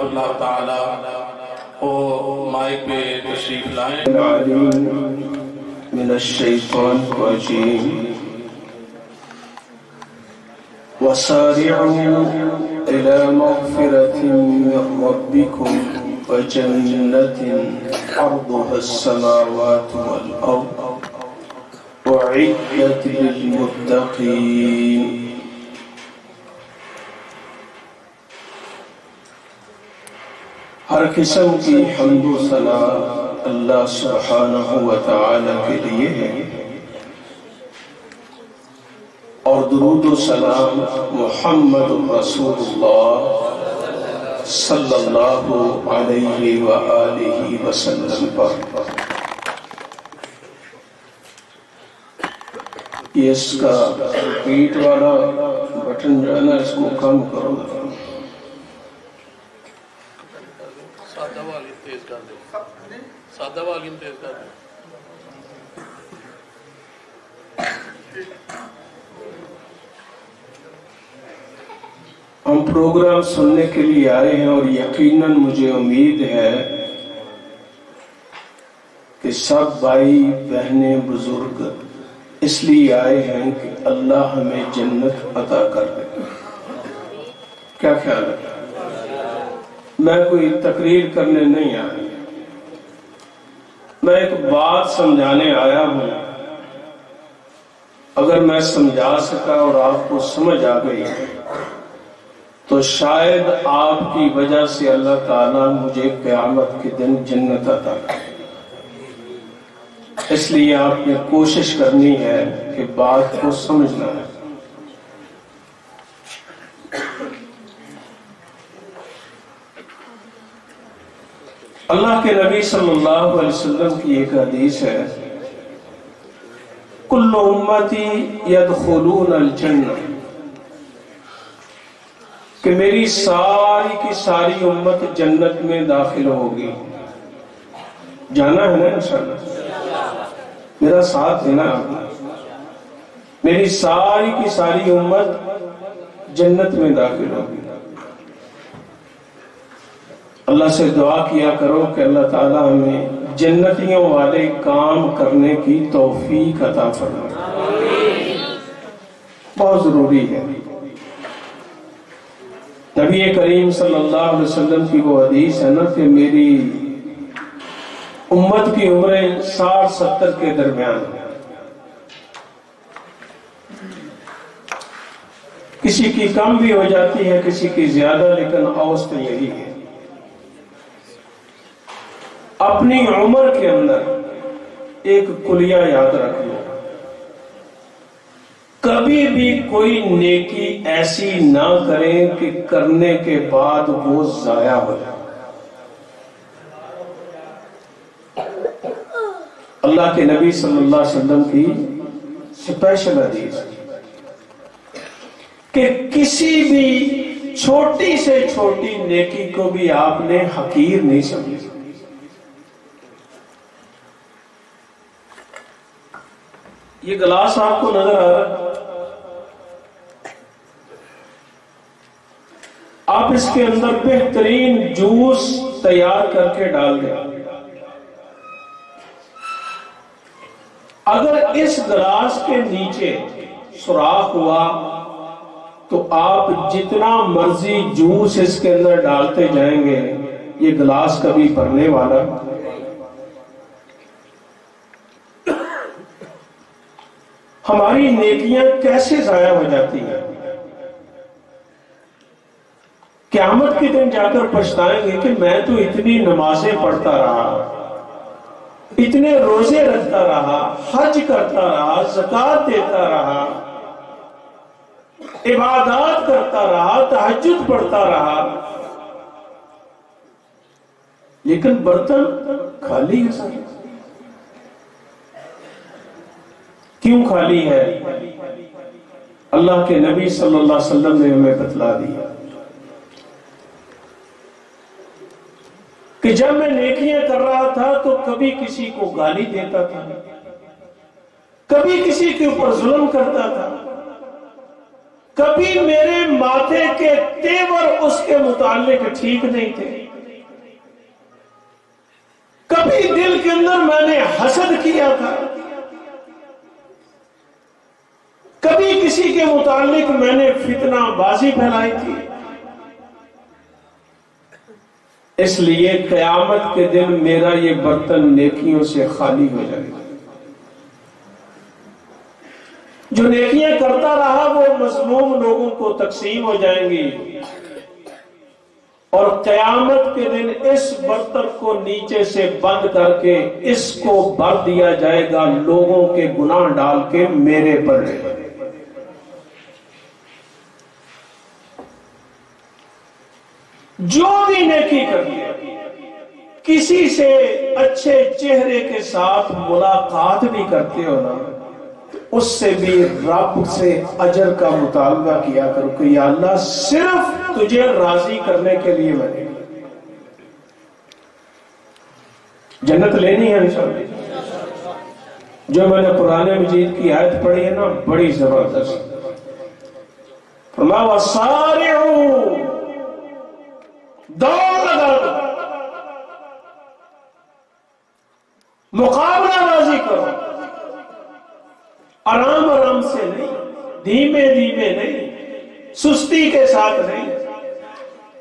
اللہ تعالی وہ مائک پہ تشریف لائیں. من الشیطان الرجیم وسارعوا إلى مغفرة من ربكم وجنة عرضها السماوات والأرض أعدت للمتقين. ہر قسم کی حمد و ثنا اللہ سبحانہ و تعالی کے لیے ہے، اور درود و سلام محمد رسول اللہ صلی اللہ علیہ وآلہ وسلم پر. یہ اس کا ریپیٹ والا بٹن جو ہے نا، اس کو کم کرو. سادہ والیوم تیز کر دیں. ہم پروگرام سننے کے لیے آئے ہیں، اور یقیناً مجھے امید ہے کہ سب بھائی بہنیں بزرگ اس لیے آئے ہیں کہ اللہ ہمیں جنت عطا کر دے. کیا خیال ہے؟ میں کوئی تقریر کرنے نہیں آیا، میں ایک بات سمجھانے آیا ہوں. اگر میں سمجھا سکا اور آپ کو سمجھ آ گئی تو شاید آپ کی وجہ سے اللہ تعالیٰ مجھے قیامت کے دن جنت عطا کرے. اس لیے آپ نے کوشش کرنی ہے کہ بات کو سمجھنا ہے. اللہ کے نبی صلی اللہ علیہ وسلم کی ایک حدیث ہے، کل امتی یدخلون الجنہ، کہ میری ساری کی ساری امت جنت میں داخل ہوگی. جانا ہے نا انشاءاللہ؟ میرا ساتھ دینا آپ نے. میری ساری کی ساری امت جنت میں داخل ہوگی. اللہ سے دعا کیا کرو کہ اللہ تعالیٰ ہمیں جنتیوں والے کام کرنے کی توفیق عطا فرمائے. بہت ضروری ہے. نبی کریم صلی اللہ علیہ وسلم کی وہ حدیث ہے نا کہ میری امت کی عمریں 60-70 کے درمیان ہیں. کسی کی کم بھی ہو جاتی ہے، کسی کی زیادہ، لیکن اوسط یہی ہے. اپنی عمر کے اندر ایک کلیہ یاد رکھ لو، کبھی بھی کوئی نیکی ایسی نہ کریں کہ کرنے کے بعد وہ ضائع ہو جائے. اللہ کے نبی صلی اللہ علیہ وسلم کی اسپیشل حدیث کہ کسی بھی چھوٹی سے چھوٹی نیکی کو بھی آپ نے حقیر نہیں سمجھا. یہ گلاس آپ کو نظر آ رہا ہے، آپ اس کے اندر بہترین جوس تیار کر کے ڈال دیں. اگر اس گلاس کے نیچے سوراخ ہوا تو آپ جتنا مرضی جوس اس کے اندر ڈالتے جائیں گے، یہ گلاس کبھی بھرنے والا. ہماری نیکیاں کیسے ضائع ہو جاتی ہیں؟ قیامت کے دن جا کر پچھتائیں گے کہ میں تو اتنی نمازیں پڑھتا رہا، اتنے روزے رکھتا رہا، حج کرتا رہا، زکوٰۃ دیتا رہا، عبادات کرتا رہا، تہجد پڑھتا رہا، لیکن برتن خالی ہے. سارے کیوں خالی ہے؟ اللہ کے نبی صلی اللہ علیہ وسلم نے ہمیں بتلا دیا کہ جب میں نیکیاں کر رہا تھا تو کبھی کسی کو گالی دیتا تھا، کبھی کسی کے اوپر ظلم کرتا تھا، کبھی میرے ماتھے کے تیور اس کے متعلق ٹھیک نہیں تھے، کبھی دل کے اندر میں نے حسد کیا تھا، کبھی کسی کے متعلق میں نے فتنہ بازی پھیلائی تھی۔ اس لیے قیامت کے دن میرا یہ برتن نیکیوں سے خالی ہو جائے گا۔ جو نیکیاں کرتا رہا وہ مظلوم لوگوں کو تقسیم ہو جائیں گی، اور قیامت کے دن اس برتن کو نیچے سے بند کر کے اس کو بھر دیا جائے گا لوگوں کے گناہ ڈال کے میرے پر۔ جو بھی نیکی کرتی ہے، کسی سے اچھے چہرے کے ساتھ ملاقات بھی کرتے ہو نا، اس سے بھی رب سے اجر کا مطالبہ کیا کرو کہ یا اللہ صرف تجھے راضی کرنے کے لیے میں نے جنت لینی ہے انشاءاللہ۔ جو میں نے قرآن مجید کی آیت پڑھی ہے نا، بڑی زبردست، فرمایا وَسَارِعُوا، دوڑ لگا دو، مقابلہ بازی کرو، آرام آرام سے نہیں، دھیمے دھیمے نہیں، سستی کے ساتھ نہیں،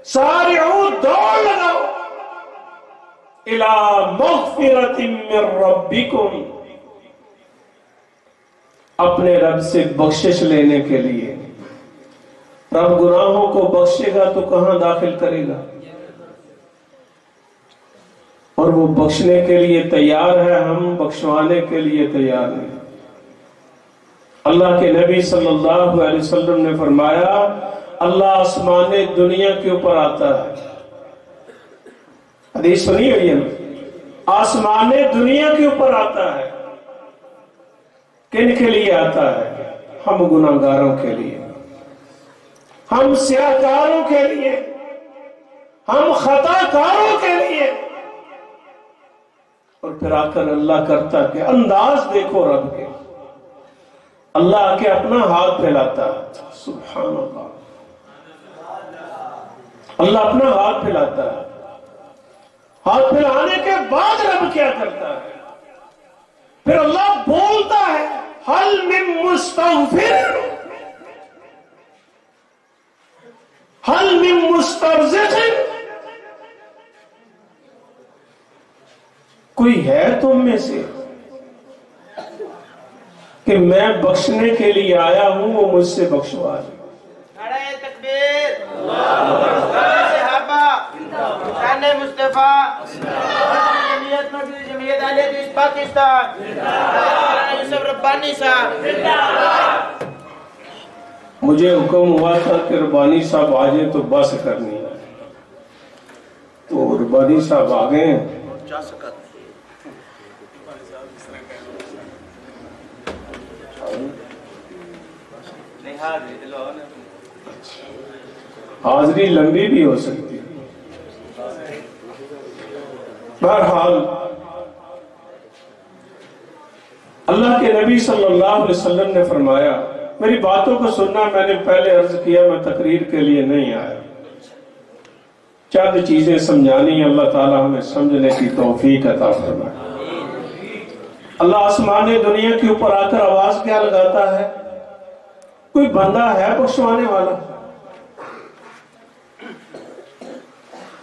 سارعوا، دوڑ لگاؤ، الی مغفرۃ من ربکم، اپنے رب سے بخشش لینے کے لیے۔ رب گناہوں کو بخشے گا تو کہاں داخل کرے گا؟ اور وہ بخشنے کے لیے تیار ہے، ہم بخشوانے کے لیے تیار نہیں۔ اللہ کے نبی صلی اللہ علیہ وسلم نے فرمایا اللہ آسمان دنیا کے اوپر آتا ہے، حدیث سنی ہوئی ہے نا، آسمان دنیا کے اوپر آتا ہے، کن کے لیے آتا ہے؟ ہم گناہگاروں کے لیے، ہم سیاہکاروں کے لیے، ہم خطا کاروں کے لیے۔ اور پھر آ کر اللہ کرتا کہ انداز دیکھو رب کے، اللہ آ کے اپنا ہاتھ پھیلاتا ہے، سبحان اللہ، اللہ اپنا ہاتھ پھیلاتا ہے، ہاتھ پھیلانے کے بعد رب کیا کرتا ہے؟ پھر اللہ بولتا ہے حل من مستغفر، حل من مسترزق، کوئی ہے تم میں سے کہ میں بخشنے کے لیے آیا ہوں، وہ مجھ سے بخشوا دے۔ نعرہ تکبیر، صحابہ، شان مصطفیٰ، جمعیت مرکزی جمعیت اہل حدیث پاکستان، یوسف ربانی صاحب۔ مجھے حکم ہوا تھا کہ ربانی صاحب آ جائیں تو بس کرنی ہے، تو ربانی صاحب آ گئے ہیں۔ حاضری لمبی بھی ہو سکتی ہے، بہرحال اللہ کے نبی صلی اللہ علیہ وسلم نے فرمایا، میری باتوں کو سننا، میں نے پہلے عرض کیا میں تقریر کے لیے نہیں آیا، چند چیزیں سمجھانی، اللہ تعالی ہمیں سمجھنے کی توفیق عطا فرمائے۔ اللہ آسمان دنیا کے اوپر آ کر آواز کیا لگاتا ہے؟ کوئی بندہ ہے بخشوانے والا؟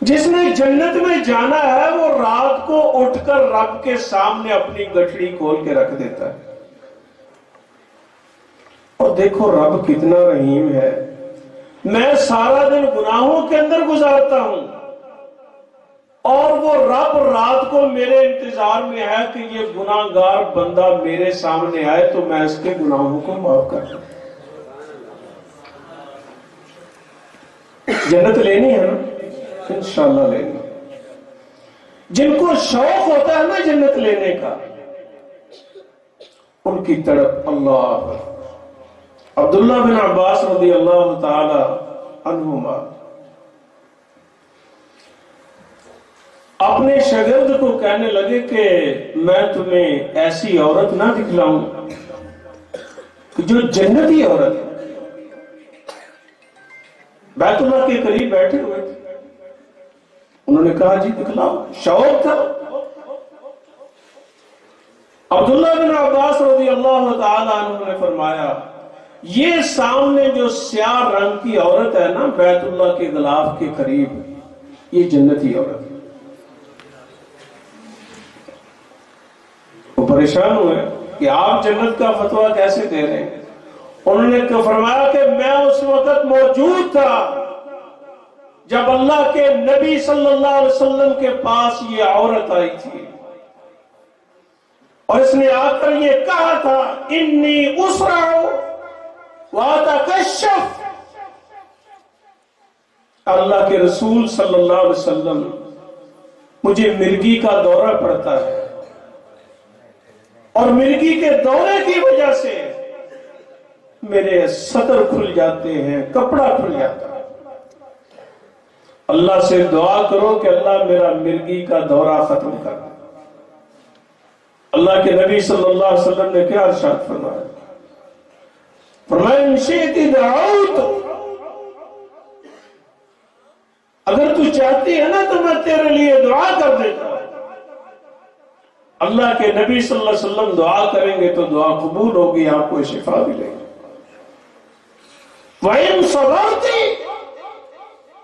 جس نے جنت میں جانا ہے وہ رات کو اٹھ کر رب کے سامنے اپنی گٹھڑی کھول کے رکھ دیتا ہے، اور دیکھو رب کتنا رحیم ہے، میں سارا دن گناہوں کے اندر گزارتا ہوں، اور وہ رب رات کو میرے انتظار میں ہے کہ یہ گناہگار بندہ میرے سامنے آئے تو میں اس کے گناہوں کو معاف کر دوں۔ جنت لینی ہے نا، انشاءاللہ لینی۔ جن کو شوق ہوتا ہے نا جنت لینے کا، ان کی تڑپ اللہ۔ عبداللہ بن عباس رضی اللہ تعالی عنہما اپنے شاگرد کو کہنے لگے کہ میں تمہیں ایسی عورت نہ دکھلاؤں جو جنتی عورت ہے، بیت اللہ کے قریب بیٹھے ہوئے تھے. انہوں نے کہا جی دکھلاؤ. شوق تھا. عبداللہ بن عباس رضی اللہ تعالی عنہ نے فرمایا یہ سامنے جو سیاہ رنگ کی عورت ہے نا بیت اللہ کے غلاف کے قریب، یہ جنتی عورت ہے. وہ پریشان ہوئے کہ آپ جنت کا فتویٰ کیسے دے رہے ہیں. انہوں نے فرمایا کہ میں اس وقت موجود تھا جب اللہ کے نبی صلی اللہ علیہ وسلم کے پاس یہ عورت آئی تھی اور اس نے آ کر یہ کہا تھا انی اسرع واتکشف. اللہ کے رسول صلی اللہ علیہ وسلم مجھے مرگی کا دورہ پڑتا ہے اور مرگی کے دورے کی وجہ سے میرے صدر کھل جاتے ہیں، کپڑا کھل جاتا ہے. اللہ سے دعا کرو کہ اللہ میرا مرگی کا دورہ ختم کر دے. اللہ کے نبی صلی اللہ علیہ وسلم نے کیا ارشاد فرمایا؟ فرمایا ان شئت دعوت، اگر تو چاہتی ہے نا تو میں تیرے لیے دعا کر دیتا ہوں. اللہ کے نبی صلی اللہ علیہ وسلم دعا کریں گے تو دعا قبول ہوگی، آپ کو شفا ملے گی. وَإِن صَبَرْتِ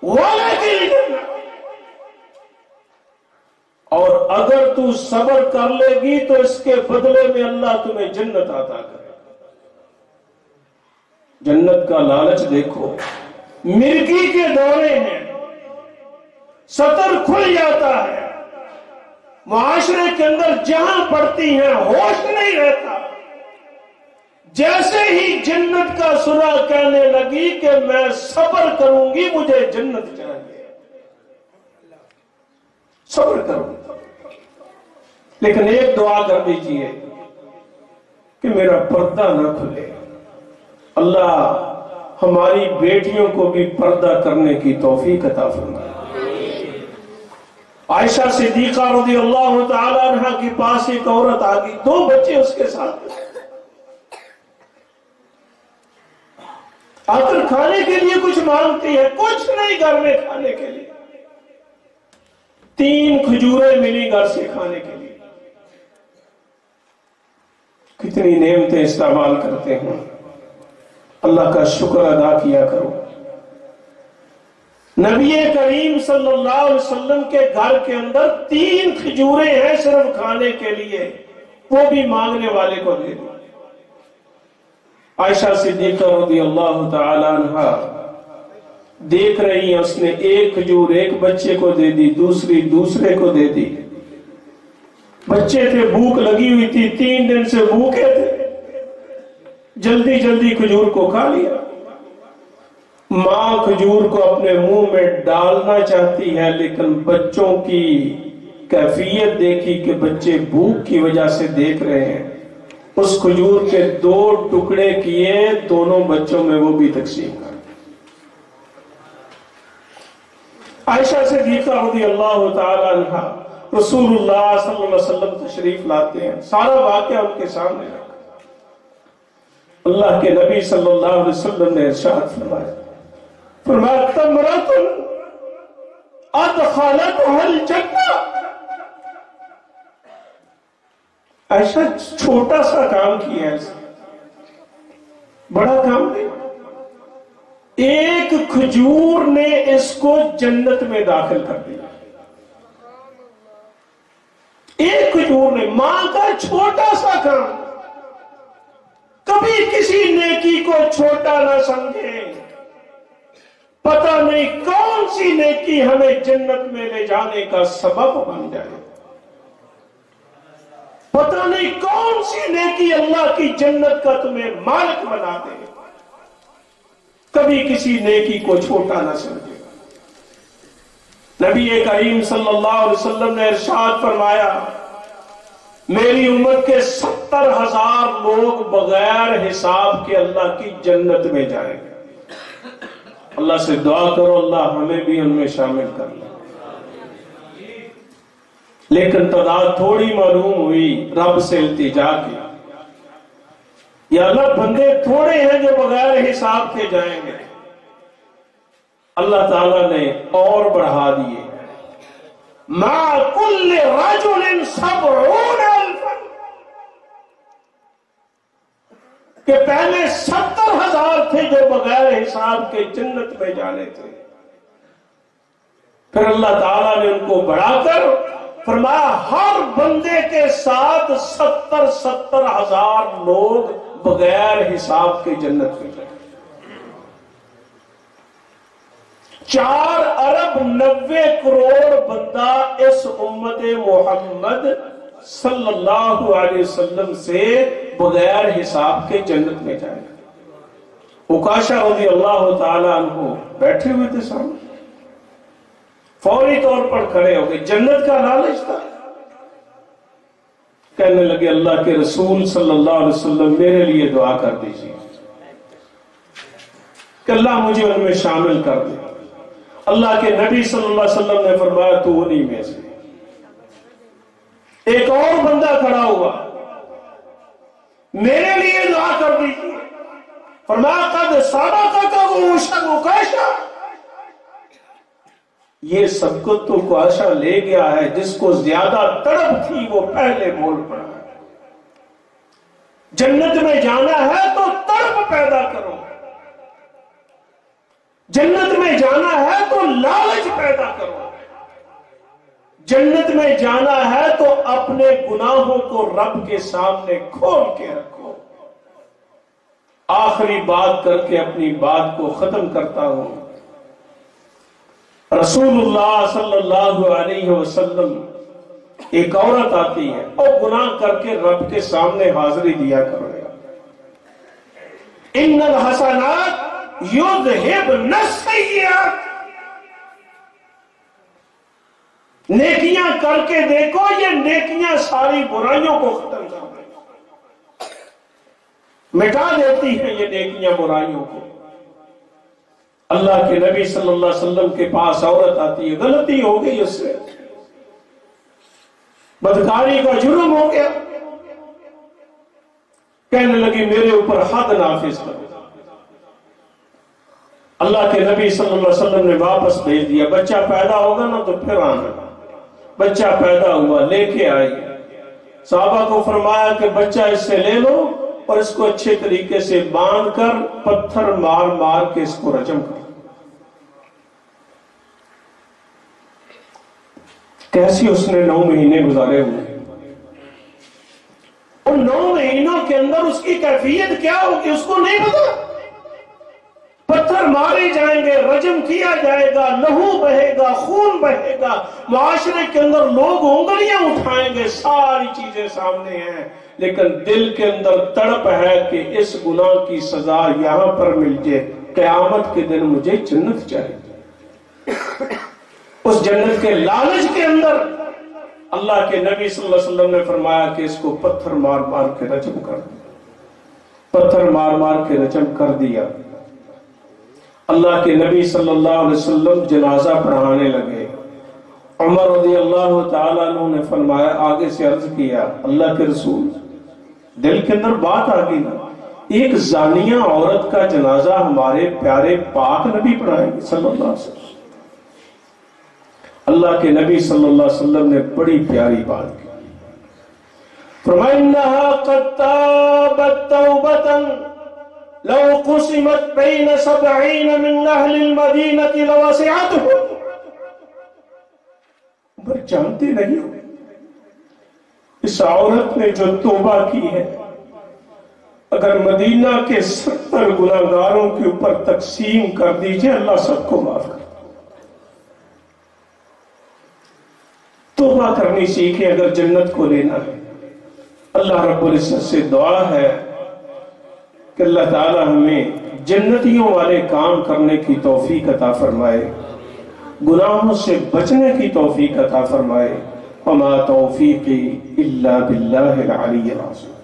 وَلَكِ الْجَنَّةُ، اور اگر تو صبر کر لے گی تو اس کے بدلے میں اللہ تمہیں جنت عطا کرے. جنت کا لالچ دیکھو. مرگی کے دورے ہیں، سطر کھل جاتا ہے، معاشرے کے اندر جہاں پڑتی ہیں ہوش نہیں رہتا. جیسے ہی جنت کا سنا کہنے لگی کہ میں صبر کروں گی، مجھے جنت چاہیے، صبر کروں. لیکن ایک دعا کر دیجئے کہ میرا پردہ نہ کھلے. اللہ ہماری بیٹیوں کو بھی پردہ کرنے کی توفیق عطا فرمائے. عائشہ صدیقہ رضی اللہ تعالی عنہ کے پاس ایک عورت آ گئی، 2 بچے اس کے ساتھ. آ کر کھانے کے لیے کچھ مانگتی ہے، کچھ نہیں گھر میں کھانے کے لیے. 3 کھجوریں ملی گھر سے کھانے کے لیے. کتنی نعمتیں استعمال کرتے ہیں. اللہ کا شکر ادا کیا کرو. نبی کریم صلی اللہ علیہ وسلم کے گھر کے اندر 3 کھجوریں ہیں صرف کھانے کے لیے، وہ بھی مانگنے والے کو دے دو. عائشہ صدیقہ رضی اللہ تعالی عنہ دیکھ رہی ہیں، اس نے 1 کھجور ایک بچے کو دے دی، دوسری دوسرے کو دے دی. بچے تھے، بھوک لگی ہوئی تھی، 3 دن سے بھوکے تھے، جلدی جلدی کھجور کو کھا لیا. ماں کھجور کو اپنے منہ میں ڈالنا چاہتی ہے لیکن بچوں کی کیفیت دیکھی کہ بچے بھوک کی وجہ سے دیکھ رہے ہیں. اس کھجور کے 2 ٹکڑے کیے، دونوں بچوں میں وہ بھی تقسیم کر. عائشہ صدیقہ رضی اللہ تعالی عنہ رسول اللہ صلی اللہ علیہ وسلم تشریف لاتے ہیں، سارا واقعہ ان کے سامنے رکھا. اللہ کے نبی صلی اللہ علیہ وسلم نے ارشاد فرمایا تمرۃ ادخلتها الجنہ. عائشہ چھوٹا سا کام کیا ہے، بڑا کام نہیں. 1 کھجور نے اس کو جنت میں داخل کر دیا. 1 کھجور نے، ماں کا چھوٹا سا کام. کبھی کسی نیکی کو چھوٹا نہ سمجھے. پتہ نہیں کون سی نیکی ہمیں جنت میں لے جانے کا سبب بن جائے. پتہ نہیں کون سی نیکی اللہ کی جنت کا تمہیں مالک بنا دے. کبھی کسی نیکی کو چھوٹا نہ سمجھے. نبی کریم صلی اللہ علیہ وسلم نے ارشاد فرمایا میری امت کے 70,000 لوگ بغیر حساب کے اللہ کی جنت میں جائیں گے. اللہ سے دعا کرو اللہ ہمیں بھی ان میں شامل کر لے. لیکن تعداد تھوڑی معلوم ہوئی، رب سے التجا کی یا اللہ بندے تھوڑے ہیں جو بغیر حساب کے جائیں گے. اللہ تعالیٰ نے اور بڑھا دیے، مع کل رجل 70,000، کہ پہلے 70,000 تھے جو بغیر حساب کے جنت میں جانے تھے، پھر اللہ تعالیٰ نے ان کو بڑھا کر فرمایا ہر بندے کے ساتھ 70,000 لوگ بغیر حساب کے جنت میں جائیں۔ 4 ارب 90 کروڑ بندہ اس امت محمد صلی اللہ علیہ وسلم سے بغیر حساب کے جنت میں جائے گا۔ عکاشہ رضی اللہ تعالی عنہ بیٹھے ہوئے تھے سامنے، فوری طور پر کھڑے ہو گئے، جنت کا لالچ تھا، کہنے لگے اللہ کے رسول صلی اللہ علیہ وسلم میرے لیے دعا کر دیجیے کہ اللہ مجھے ان میں شامل کر دے۔ اللہ کے نبی صلی اللہ علیہ وسلم نے فرمایا تو انہی میں سے۔ ایک اور بندہ کھڑا ہوا، میرے لیے دعا کر دیجیے، فرمایا قد سبقک عکاشہ، یہ سبقت تو عکاشہ لے گیا ہے، جس کو زیادہ تڑپ تھی وہ پہلے بول پڑا۔ جنت میں جانا ہے تو تڑپ پیدا کرو، جنت میں جانا ہے تو لالچ پیدا کرو، جنت میں جانا ہے تو اپنے گناہوں کو رب کے سامنے کھول کے رکھو۔ آخری بات کر کے اپنی بات کو ختم کرتا ہوں۔ رسول اللہ صلی اللہ علیہ وسلم، ایک عورت آتی ہے اور گناہ کر کے رب کے سامنے حاضری دیا کرے گا، ان الحسنات یذہبن السیئات، نیکیاں کر کے دیکھو، یہ نیکیاں ساری برائیوں کو ختم کر دیں، مٹا دیتی ہیں یہ نیکیاں برائیوں کو۔ اللہ کے نبی صلی اللہ علیہ وسلم کے پاس عورت آتی ہے، غلطی ہو گئی اس سے، بدکاری کا جرم ہو گیا، کہنے لگی میرے اوپر حد نافذ کرو۔ اللہ کے نبی صلی اللہ علیہ وسلم نے واپس بھیج دیا، بچہ پیدا ہوگا نا تو پھر آنا۔ بچہ پیدا ہوا، لے کے آئی، صحابہ کو فرمایا کہ بچہ اس سے لے لو اور اس کو اچھے طریقے سے باندھ کر پتھر مار مار کے اس کو رجم کر۔ کیسی اس نے 9 مہینے گزارے ہوئے، اور 9 مہینوں کے اندر اس کی کیفیت کیا ہوگی اس کو نہیں پتا۔ پتھر مارے جائیں گے، رجم کیا جائے گا، لہو بہے گا، خون بہے گا، معاشرے کے اندر لوگ انگلیاں اٹھائیں گے، ساری چیزیں سامنے ہیں، لیکن دل کے اندر تڑپ ہے کہ اس گناہ کی سزا یہاں پر مل جائے، قیامت کے دن مجھے جنت چاہیے۔ اس جنت کے لالچ کے اندر اللہ کے نبی صلی اللہ علیہ وسلم نے فرمایا کہ اس کو پتھر مار مار کے رجم کر دیا، پتھر مار مار کے رجم کر دیا۔ اللہ کے نبی صلی اللہ علیہ وسلم جنازہ پڑھانے لگے، عمر رضی اللہ تعالیٰ عنہ نے فرمایا، آگے سے عرض کیا اللہ کے رسول، دل کے اندر بات آ گئی نا، ایک زانیہ عورت کا جنازہ ہمارے پیارے پاک نبی پڑھائیں گے صلی اللہ علیہ وسلم۔ اللہ کے نبی صلی اللہ علیہ وسلم نے بڑی پیاری بات کی، فرمایا انہا قد تابت توبتا لو قسمت بین 70 من اہل المدینہ لوسعتهم۔ پر جانتے نہیں ہو اس عورت نے جو توبہ کی ہے، اگر مدینہ کے 70 گناہگاروں کے اوپر تقسیم کر دیجئے اللہ سب کو معاف کر۔ توبہ کرنی سیکھیں اگر جنت کو لینا ہے۔ اللہ رب العزت سے دعا ہے کہ اللہ تعالی ہمیں جنتیوں والے کام کرنے کی توفیق عطا فرمائے، گناہوں سے بچنے کی توفیق عطا فرمائے۔ وما توفیقی الا باللہ العلی العظیم۔